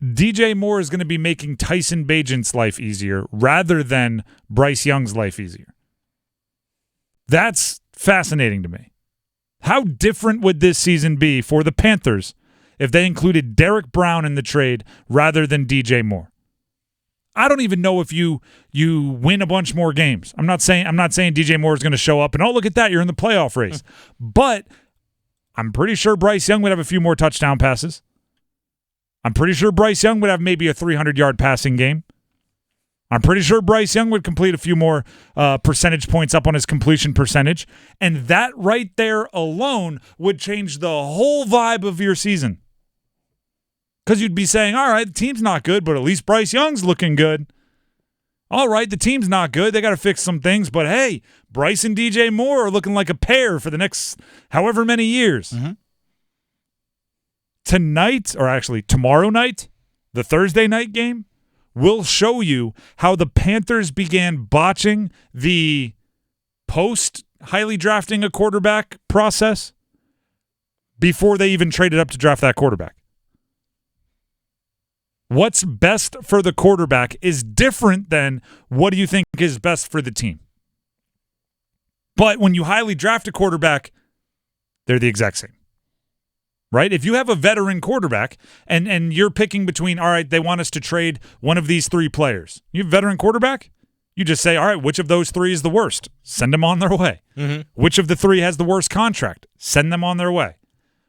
DJ Moore is going to be making Tyson Bagent's life easier rather than Bryce Young's life easier. That's fascinating to me. How different would this season be for the Panthers if they included Derek Brown in the trade rather than DJ Moore? I don't even know if you win a bunch more games. I'm not saying DJ Moore is going to show up and, oh, look at that, you're in the playoff race. But I'm pretty sure Bryce Young would have a few more touchdown passes. I'm pretty sure Bryce Young would have maybe a 300-yard passing game. I'm pretty sure Bryce Young would complete a few more percentage points up on his completion percentage. And that right there alone would change the whole vibe of your season. Because you'd be saying, all right, the team's not good, but at least Bryce Young's looking good. All right, the team's not good. They got to fix some things. But, hey, Bryce and DJ Moore are looking like a pair for the next however many years. Mm-hmm. Tonight, or actually tomorrow night, the Thursday night game, will show you how the Panthers began botching the post-highly drafting a quarterback process before they even traded up to draft that quarterback. What's best for the quarterback is different than what do you think is best for the team. But when you highly draft a quarterback, they're the exact same. Right? If you have a veteran quarterback and you're picking between, all right, they want us to trade one of these three players. You have a veteran quarterback? You just say, all right, which of those three is the worst? Send them on their way. Mm-hmm. Which of the three has the worst contract? Send them on their way.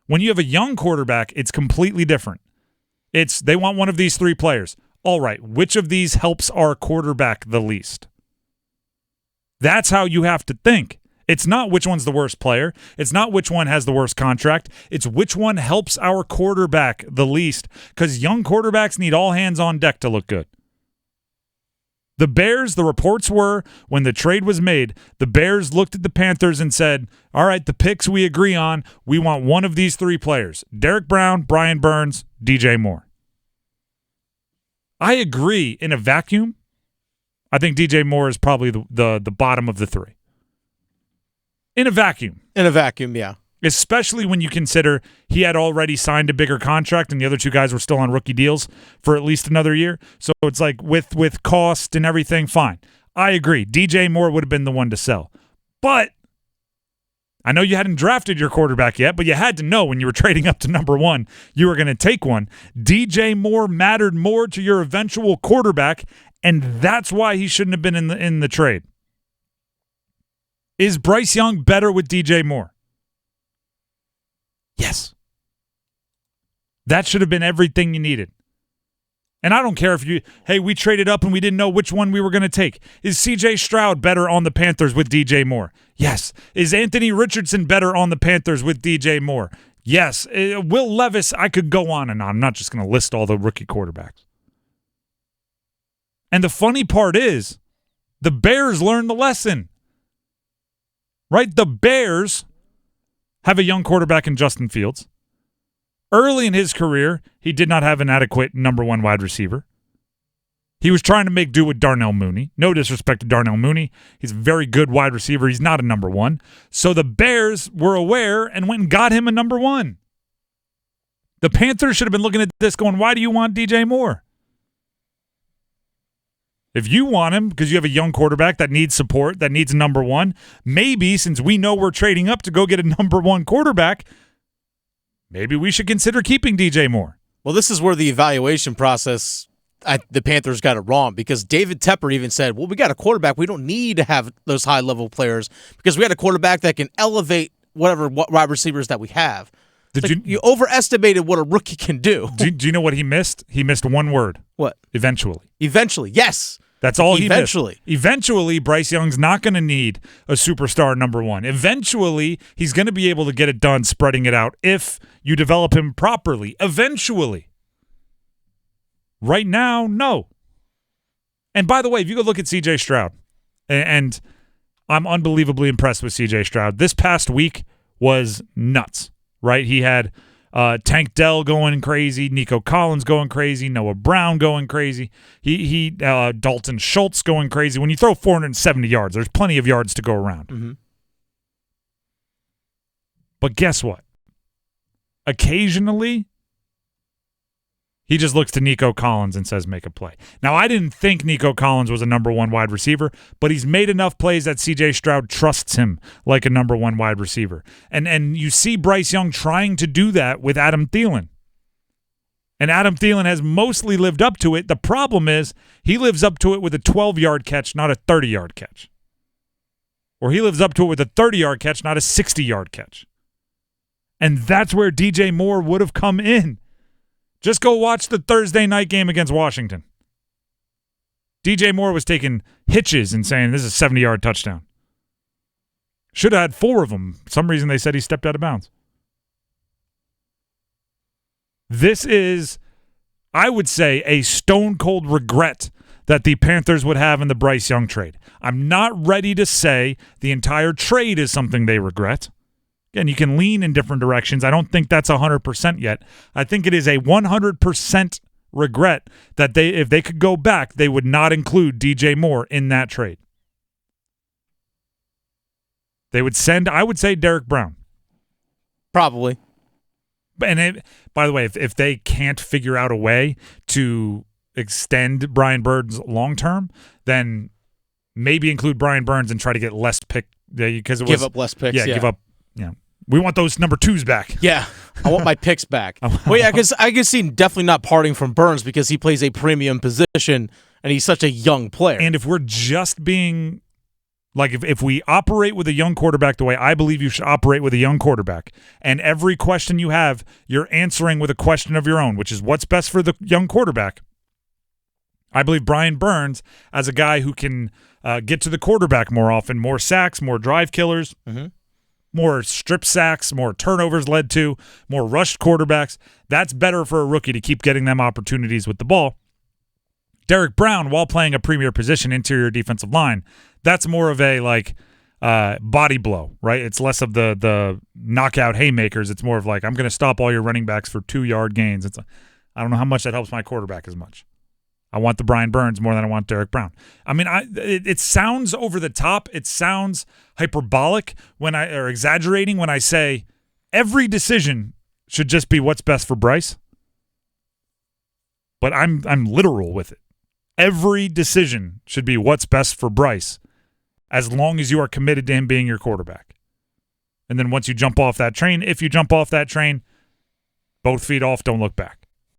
When you have a young quarterback, it's completely different. They want one of these three players. All right, which of these helps our quarterback the least? That's how you have to think. It's not which one's the worst player. It's not which one has the worst contract. It's which one helps our quarterback the least, because young quarterbacks need all hands on deck to look good. The Bears, the reports were, when the trade was made, the Bears looked at the Panthers and said, all right, the picks we agree on, we want one of these three players. Derek Brown, Brian Burns, DJ Moore. I agree in a vacuum. I think DJ Moore is probably the bottom of the three. In a vacuum. In a vacuum, yeah. Especially when you consider he had already signed a bigger contract and the other two guys were still on rookie deals for at least another year. So it's like with cost and everything, fine. I agree. DJ Moore would have been the one to sell. But I know you hadn't drafted your quarterback yet, but you had to know when you were trading up to number one, you were going to take one. DJ Moore mattered more to your eventual quarterback, and that's why he shouldn't have been in the trade. Is Bryce Young better with DJ Moore? Yes. That should have been everything you needed. And I don't care if we traded up and we didn't know which one we were going to take. Is C.J. Stroud better on the Panthers with DJ Moore? Yes. Is Anthony Richardson better on the Panthers with DJ Moore? Yes. Will Levis, I could go on and on. I'm not just going to list all the rookie quarterbacks. And the funny part is, the Bears learned the lesson. Right? The Bears have a young quarterback in Justin Fields. Early in his career, he did not have an adequate number one wide receiver. He was trying to make do with Darnell Mooney. No disrespect to Darnell Mooney. He's a very good wide receiver. He's not a number one. So the Bears were aware and went and got him a number one. The Panthers should have been looking at this going, why do you want DJ Moore? If you want him because you have a young quarterback that needs support, that needs a number one, maybe since we know we're trading up to go get a number one quarterback, maybe we should consider keeping DJ Moore. Well, this is where the evaluation process, the Panthers got it wrong, because David Tepper even said, well, we got a quarterback. We don't need to have those high-level players because we got a quarterback that can elevate whatever wide receivers that we have. You overestimated what a rookie can do. Do you know what he missed? He missed one word. What? Eventually. Eventually, yes. That's all he missed. Eventually, Bryce Young's not going to need a superstar number one. Eventually, he's going to be able to get it done spreading it out if you develop him properly. Eventually. Right now, no. And by the way, if you go look at C.J. Stroud, and I'm unbelievably impressed with C.J. Stroud. This past week was nuts, right? He had Tank Dell going crazy, Nico Collins going crazy, Noah Brown going crazy, he Dalton Schultz going crazy. When you throw 470 yards, there's plenty of yards to go around. Mm-hmm. But guess what? Occasionally, He just looks to Nico Collins and says, make a play. Now, I didn't think Nico Collins was a number one wide receiver, but he's made enough plays that C.J. Stroud trusts him like a number one wide receiver. And you see Bryce Young trying to do that with Adam Thielen. And Adam Thielen has mostly lived up to it. The problem is he lives up to it with a 12-yard catch, not a 30-yard catch. Or he lives up to it with a 30-yard catch, not a 60-yard catch. And that's where DJ Moore would have come in. Just go watch the Thursday night game against Washington. DJ Moore was taking hitches and saying, this is a 70-yard touchdown. Should have had 4 of them. For some reason they said he stepped out of bounds. This is, I would say, a stone-cold regret that the Panthers would have in the Bryce Young trade. I'm not ready to say the entire trade is something they regret. Again, you can lean in different directions. I don't think that's 100% yet. I think it is a 100% regret that if they could go back, they would not include DJ Moore in that trade. They would send, I would say, Derek Brown. Probably. And by the way, if they can't figure out a way to extend Brian Burns long term, then maybe include Brian Burns and try to get less pick because it was give up less picks. Yeah, give up. Yeah, we want those number 2s back. Yeah, I want my picks back. Well, yeah, because I can see definitely not parting from Burns because he plays a premium position and he's such a young player. And if we're just being like, if we operate with a young quarterback the way I believe you should operate with a young quarterback, and every question you have, you're answering with a question of your own, which is what's best for the young quarterback. I believe Brian Burns as a guy who can get to the quarterback more often, more sacks, more drive killers, more strip sacks, more turnovers led to, more rushed quarterbacks. That's better for a rookie to keep getting them opportunities with the ball. Derek Brown, while playing a premier position, interior defensive line, that's more of a body blow, right? It's less of the knockout haymakers. It's more of like, I'm going to stop all your running backs for 2-yard gains. I don't know how much that helps my quarterback as much. I want the Brian Burns more than I want Derek Brown. I mean, it sounds over the top. It sounds hyperbolic or exaggerating when I say every decision should just be what's best for Bryce. But I'm literal with it. Every decision should be what's best for Bryce as long as you are committed to him being your quarterback. And then once you jump off that train, if you jump off that train, both feet off, don't look back.